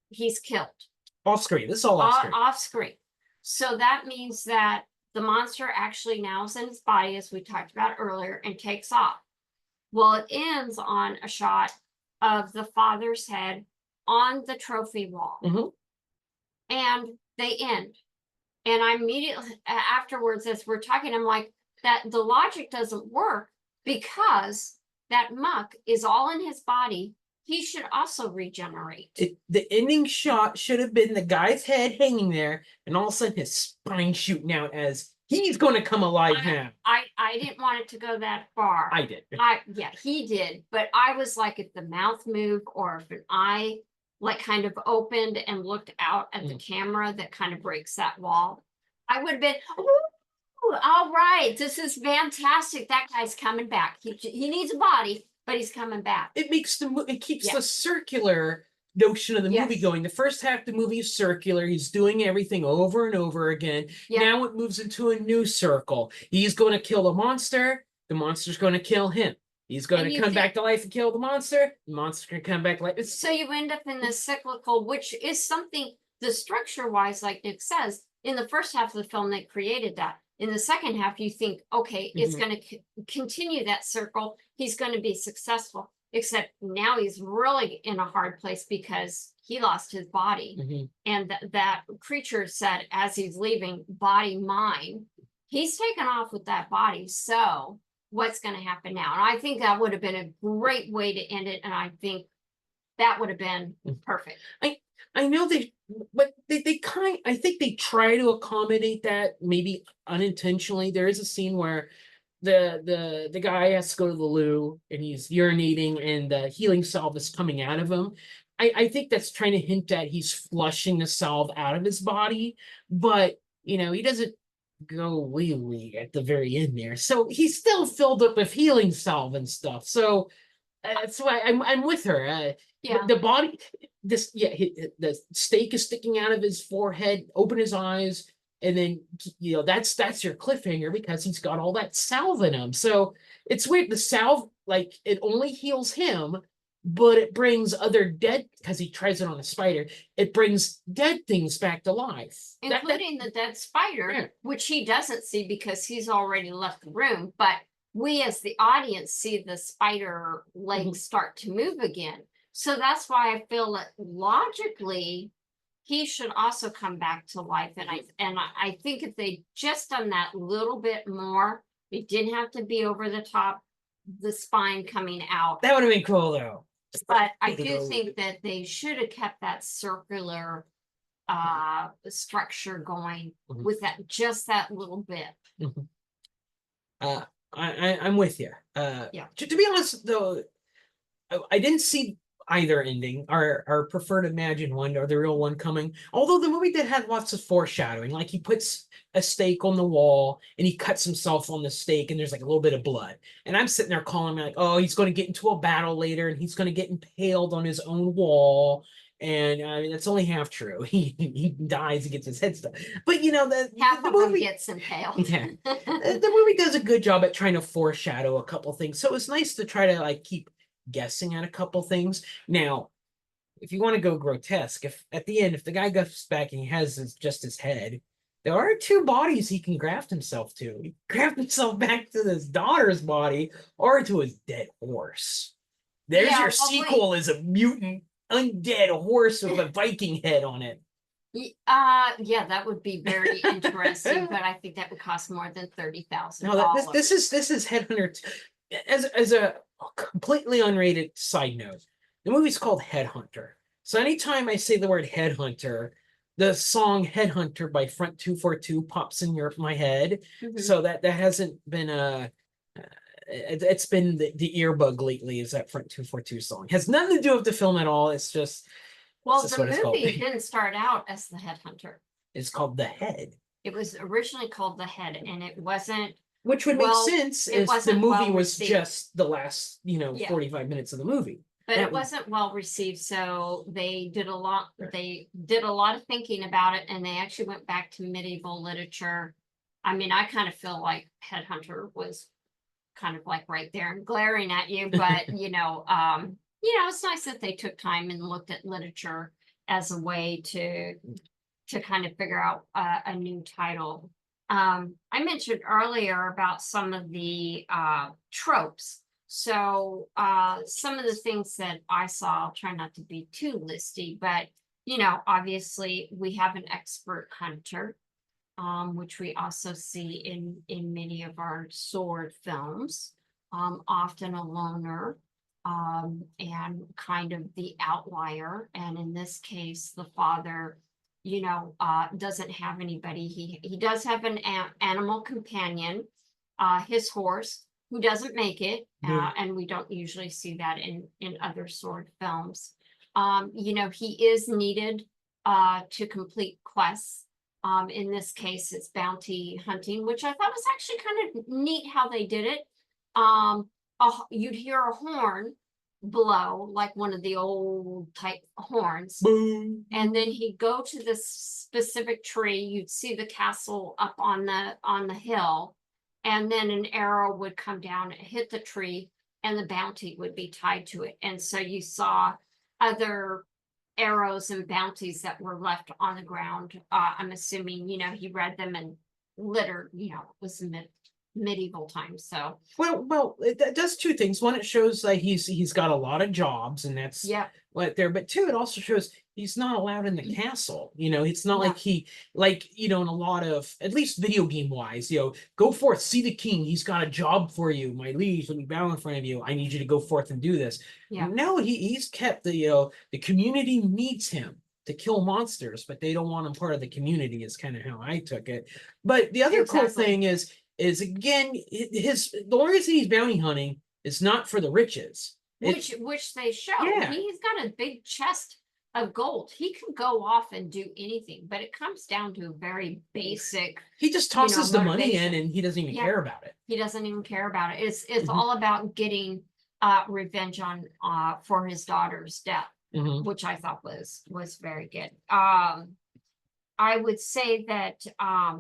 he's killed Off screen. This is all off screen. off screen. So that means that the monster actually now is in his body, as we talked about earlier, and takes off. Well, it ends on a shot of the father's head on the trophy wall. Mhm. And they end. And I immediately afterwards, as we're talking, I'm like, that the logic doesn't work, because that muck is all in his body. He should also regenerate. The ending shot should have been the guy's head hanging there, and all of a sudden his spine shooting out as he's going to come alive now. I didn't want it to go that far. I did. Yeah, he did. But I was like, if the mouth moved, or if an eye like kind of opened and looked out at the camera that kind of breaks that wall, I would have been, "Ooh, all right, this is fantastic. That guy's coming back. He needs a body, but he's coming back." It makes it keeps Yeah. the circular notion of the movie Yes. going. The first half of the movie is circular. He's doing everything over and over again. Yeah. Now it moves into a new circle. He's going to kill the monster. The monster's going to kill him. He's going And to you come think- back to life and kill the monster. The monster's going to come back to life. It's So you end up in this cyclical, which is something, the structure wise, like Nick says, in the first half of the film, they created that. In the second half, you think, okay, it's going to continue that circle. He's going to be successful, except now he's really in a hard place because he lost his body. Mhm. And that creature said, as he's leaving, body mine. he's taken off with that body. So what's going to happen now? And I think that would have been a great way to end it. And I think that would have been perfect. I know but I think they try to accommodate that, maybe unintentionally. There is a scene where the guy has to go to the loo and he's urinating and the healing salve is coming out of him. I think that's trying to hint at he's flushing the salve out of his body, but he doesn't go wee at the very end there. So he's still filled up with healing salve and stuff. So that's why I'm with her. Yeah. The body, the stake is sticking out of his forehead. Open his eyes, and then that's your cliffhanger because he's got all that salve in him. So it's weird. The salve, like, it only heals him, but it brings other dead, because he tries it on a spider. It brings dead things back to life, including the dead spider, Yeah. which he doesn't see because he's already left the room. But we as the audience see the spider legs start to move again. So that's why I feel that logically he should also come back to life. And I think if they just done that little bit more, it didn't have to be over the top, the spine coming out. That would have been cool though. But I do think that they should have kept that circular structure going with that little bit. I'm with you. Yeah. To be honest though, I didn't see either ending, our preferred imagined one or the real one coming. Although the movie did have lots of foreshadowing, like he puts a stake on the wall and he cuts himself on the stake and there's like a little bit of blood. And I'm sitting there calling me like, oh, he's going to get into a battle later and he's going to get impaled on his own wall. And I mean, that's only half true. He dies, he gets his head stuck. But Half the of them movie gets impaled. Yeah. The movie does a good job at trying to foreshadow a couple things. So it's nice to try to like keep guessing at a couple things. Now, if you want to go grotesque, if at the end, if the guy goes back and he has just his head, there are two bodies he can graft himself to. He graft himself back to his daughter's body or to his dead horse. There's your sequel is a mutant undead horse with a Viking head on it. Yeah, that would be very interesting, but I think that would cost more than $30,000. No, this is Headhunter. As a completely unrated side note, the movie's called Headhunter. So anytime I say the word Headhunter, the song Headhunter by Front 242 pops in my head. So that hasn't been it's been the earbug lately, is that Front 242 song. Has nothing to do with the film at all. It's just the movie didn't start out as the Headhunter. It's called The Head. It was originally called The Head, and it wasn't. Which would make sense if the movie was just the last, 45 minutes of the movie. But it wasn't well received, so they did a lot. They did a lot of thinking about it, and they actually went back to medieval literature. I mean, I kind of feel like Headhunter was kind of like right there and glaring at you, but it's nice that they took time and looked at literature as a way to kind of figure out a new title. I mentioned earlier about some of the tropes. So some of the things that I saw, I'll try not to be too listy, but obviously we have an expert hunter, which we also see in many of our sword films, often a loner, and kind of the outlier. And in this case, the father doesn't have anybody. He does have an animal companion, his horse, who doesn't make it, and we don't usually see that in other sword films. He is needed to complete quests. In this case, it's bounty hunting, which I thought was actually kind of neat how they did it. You'd hear a horn blow, like one of the old type horns. Boom. And then he'd go to this specific tree. You'd see the castle up on the hill, and then an arrow would come down and hit the tree, and the bounty would be tied to it. And so you saw other arrows and bounties that were left on the ground. I'm assuming he read them and littered. It was medieval times. So well, it does two things. One, it shows that he's got a lot of jobs, and that's what there. But two, it also shows he's not allowed in the castle. You know, it's not No. like he, like, you know, in a lot of, at least video game wise, you know, go forth, see the king. He's got a job for you. My liege, let me bow in front of you. I need you to go forth and do this. Yeah. No, he's kept the, you know, the community needs him to kill monsters, but they don't want him part of the community, is kind of how I took it. But the other cool Exactly. thing is again, the only reason he's bounty hunting is not for the riches. Which they show. Yeah. He's got a big chest of gold. He can go off and do anything, but it comes down to a very basic. He just tosses the money in motivation. and he doesn't even Yeah. care about it. He doesn't even care about it. It's Mhm. all about getting revenge on for his daughter's death, Mhm. which I thought was very good. I would say that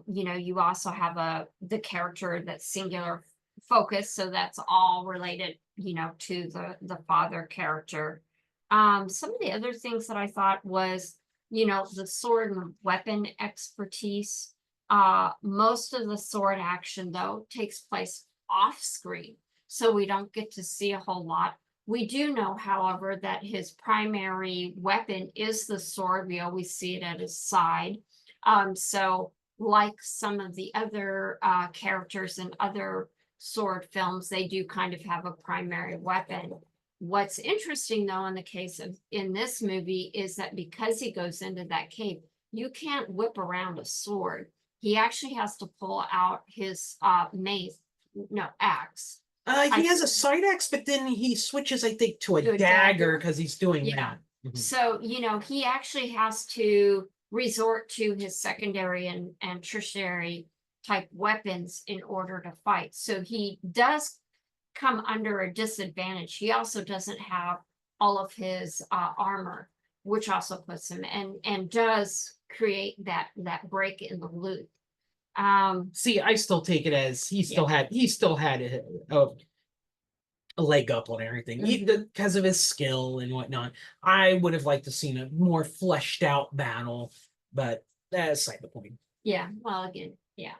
you know, you also have the character that's singular focus, so that's all related, you know, to the father character. Some of the other things that I thought was, you know, the sword and weapon expertise. Most of the sword action though takes place off screen, so we don't get to see a whole lot. We do know, however, that his primary weapon is the sword. We always see it at his side. So like some of the other characters in other sword films, they do kind of have a primary weapon. What's interesting though, in the case of in this movie, is that because he goes into that cave, you can't whip around a sword. He actually has to pull out his axe. He has a side axe, but then he switches, I think, to To a a dagger dagger? because he's doing Yeah. that. Mhm. So, you know, he actually has to resort to his secondary and tertiary type weapons in order to fight. So he does come under a disadvantage. He also doesn't have all of his armor, which also puts him and does create that break in the loop. See, I still take it as he still had a leg up on everything because of his skill and whatnot. I would have liked to seen a more fleshed out battle, but that's like the point. Yeah, well, again, yeah.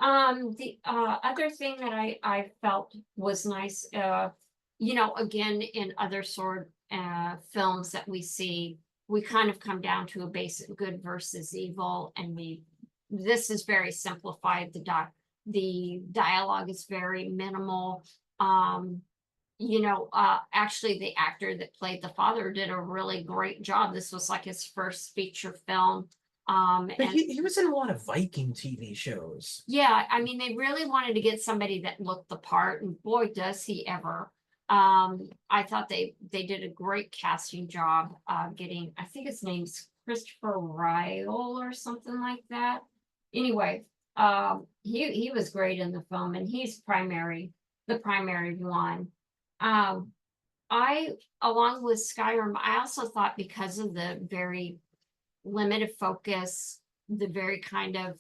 The other thing that I felt was nice, you know, again, in other sword films that we see, we kind of come down to a basic good versus evil, and this is very simplified. The dialogue is very minimal. You know, actually the actor that played the father did a really great job. This was like his first feature film. But And he was in a lot of Viking TV shows. yeah, I mean, they really wanted to get somebody that looked the part, and boy, does he ever. I thought they did a great casting job getting, I think his name's Christopher Ryle or something like that. Anyway, he was great in the film, and he's the primary one. I, along with Skyrim, I also thought, because of the very limited focus, the very kind of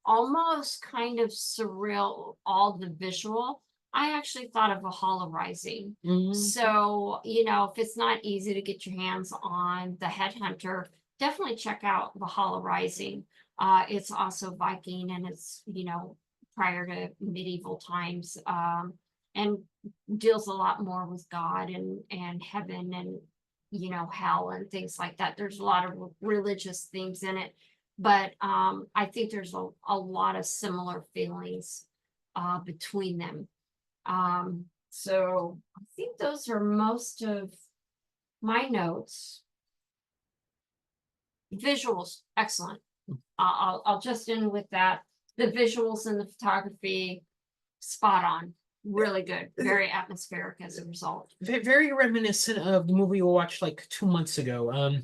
almost kind of surreal, all the visual, I actually thought of Valhalla Rising. So, you know, if it's not easy to get your hands on the Headhunter, definitely check out Valhalla Rising. It's also Viking, and it's, you know, prior to medieval times, and deals a lot more with God and heaven and, you know, hell and things like that. There's a lot of religious themes in it, but I think there's a lot of similar feelings between them. So I think those are most of my notes. Visuals, excellent. I'll just end with that. The visuals and the photography, spot on. Really good, very atmospheric as a result. Very reminiscent of the movie we watched like 2 months ago,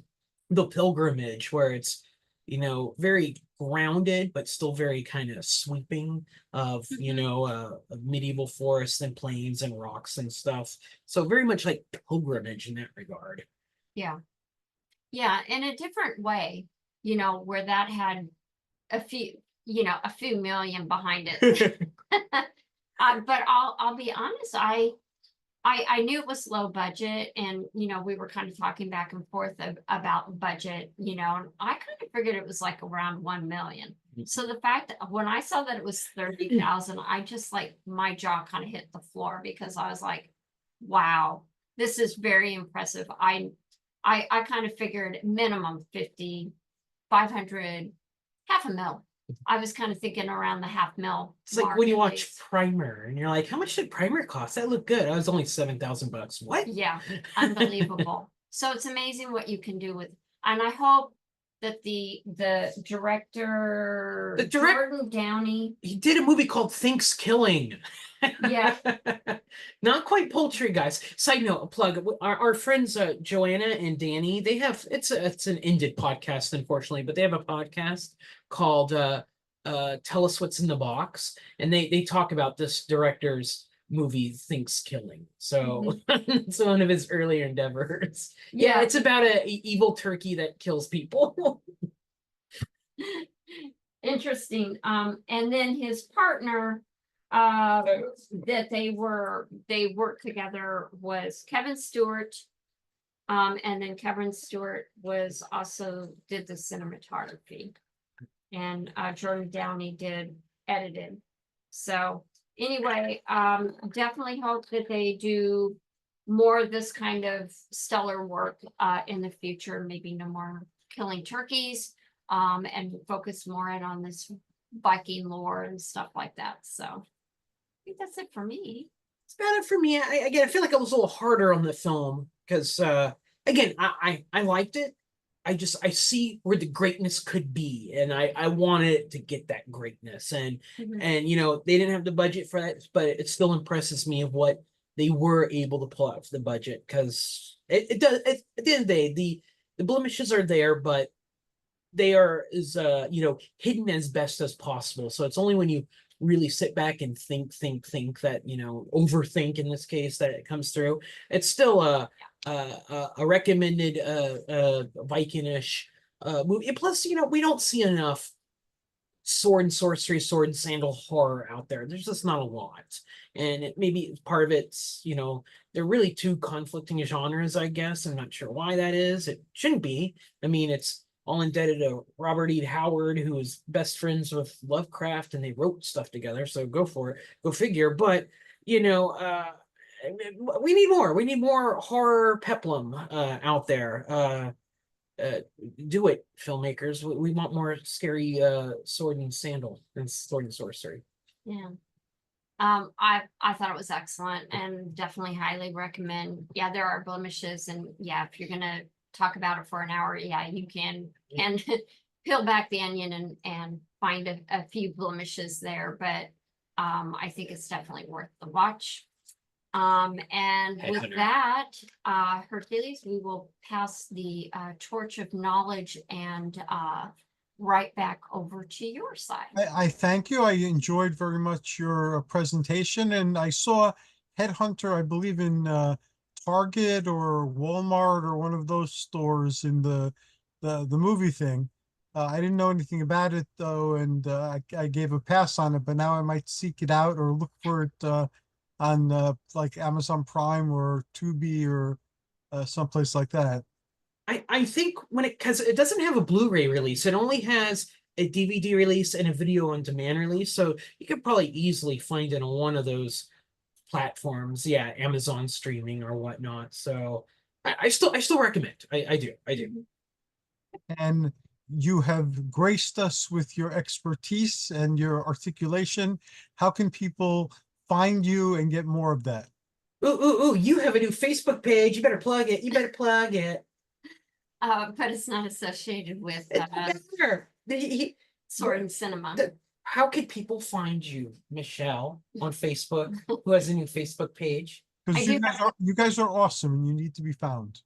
The Pilgrimage, where it's, you know, very grounded but still very kind of sweeping of, you know, of medieval forests and plains and rocks and stuff. So very much like Pilgrimage in that regard. Yeah, in a different way, you know, where that had a few million behind it. But I'll be honest, I knew it was low budget, and, you know, we were kind of talking back and forth about budget, you know, and I kind of figured it was like around 1 million. So the fact that when I saw that it was 30,000, I just, like, my jaw kind of hit the floor, because I was like, wow, this is very impressive. I I kind of figured minimum 50, 500, $500,000. I was kind of thinking around the $500,000. It's like mark when you at watch least. Primer and you're like, how much did Primer cost? That looked good. I was only $7,000. What? Yeah, unbelievable. So it's amazing what you can do with, and I hope that the director, Jordan Downey, He did a movie called Thinks Killing. Yeah. Not quite poultry, guys. Side note, a plug. Our friends Joanna and Danny, they have it's an ended podcast, unfortunately, but they have a podcast called Tell Us What's in the Box, and they talk about this director's movie Thinks Killing. So it's one of his earlier endeavors. Yeah, it's about a evil turkey that kills people. Interesting. And then his partner, that they worked together was Kevin Stewart. And then Kevin Stewart was also did the cinematography, and Jordan Downey did edited. So anyway, definitely hope that they do more of this kind of stellar work in the future. Maybe no more killing turkeys, and focus more in on this Viking lore and stuff like that. So I think that's it for me. It's about it for me. I feel like I was a little harder on the film because again, I liked it. I see where the greatness could be, and I wanted it to get that greatness. And you know, they didn't have the budget for that, but it still impresses me of what they were able to pull out for the budget, because it does at the end of the day, the blemishes are there, but they are you know, hidden as best as possible. So it's only when you really sit back and think that, you know, overthink in this case, that it comes through. It's still a recommended Vikingish movie. And plus, you know, we don't see enough sword and sorcery, sword and sandal horror out there. There's just not a lot. And maybe part of it's, you know, they're really two conflicting genres, I guess. I'm not sure why that is. It shouldn't be. I mean, it's all indebted to Robert E. Howard, who was best friends with Lovecraft, and they wrote stuff together. So go for it, go figure. But you know, we need more. We need more horror peplum out there. Do it, filmmakers. We want more scary sword and sandal and sword and sorcery. Yeah. I thought it was excellent and definitely highly recommend. Yeah, there are blemishes, and yeah, if you're gonna talk about it for an hour, yeah, you can peel back the onion and find a few blemishes there, but I think it's definitely worth the watch. And with Headhunter. that, Hercules, we will pass the torch of knowledge and right back over to your side. I thank you. I enjoyed very much your presentation, and I saw Headhunter, I believe in Target or Walmart or one of those stores in the movie thing. I didn't know anything about it though, and I gave a pass on it, but now I might seek it out or look for it on like Amazon Prime or Tubi or someplace like that. I think because it doesn't have a Blu-ray release, it only has a DVD release and a video on demand release. So you could probably easily find it on one of those platforms. Yeah, Amazon streaming or whatnot. So I still recommend. I do. And you have graced us with your expertise and your articulation. How can people find you and get more of that? Ooh, you have a new Facebook page. You better plug it. But it's not associated with Better. sword and cinema. How could people find you, Michele, on Facebook, who has a new Facebook page? Because you guys are awesome and you need to be found.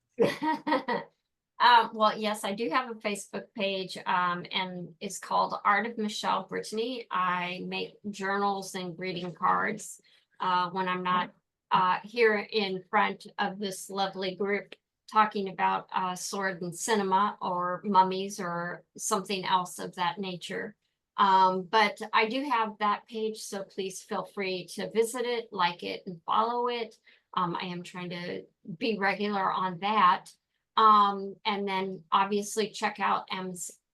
Well, yes, I do have a Facebook page, and it's called Art of Michele Brittany. I make journals and greeting cards when I'm not here in front of this lovely group talking about sword and cinema or mummies or something else of that nature. But I do have that page, so please feel free to visit it, like it, and follow it. I am trying to be regular on that. And then obviously check out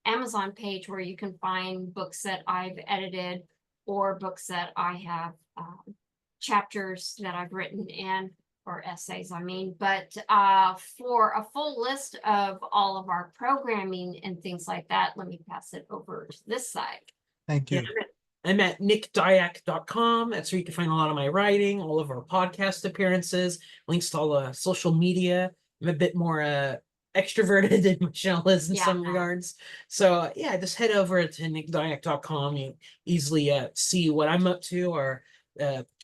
Amazon page, where you can find books that I've edited or books that I have chapters that I've written. And or essays, I mean, but for a full list of all of our programming and things like that, let me pass it over to this side. Thank you. I'm at nickdiak.com. That's where you can find a lot of my writing, all of our podcast appearances, links to all the social media. I'm a bit more extroverted than Michele is in Yeah. some regards. So yeah, just head over to nickdiak.com. You easily see what I'm up to, or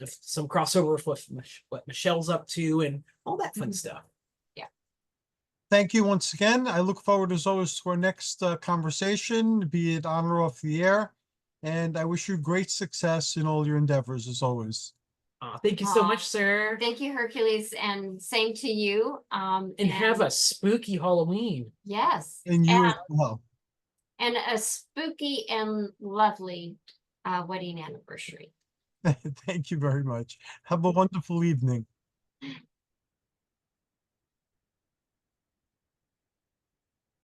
some crossover with what Michelle's up to and all that fun stuff. Thank you once again. I look forward as always to our next conversation, be it on or off the air. And I wish you great success in all your endeavors as always. Thank you so Aw. much, sir. Thank you, Hercules, and same to you. And have a spooky Halloween. yes, And you as well. and a spooky and lovely wedding anniversary. Thank you very much. Have a wonderful evening.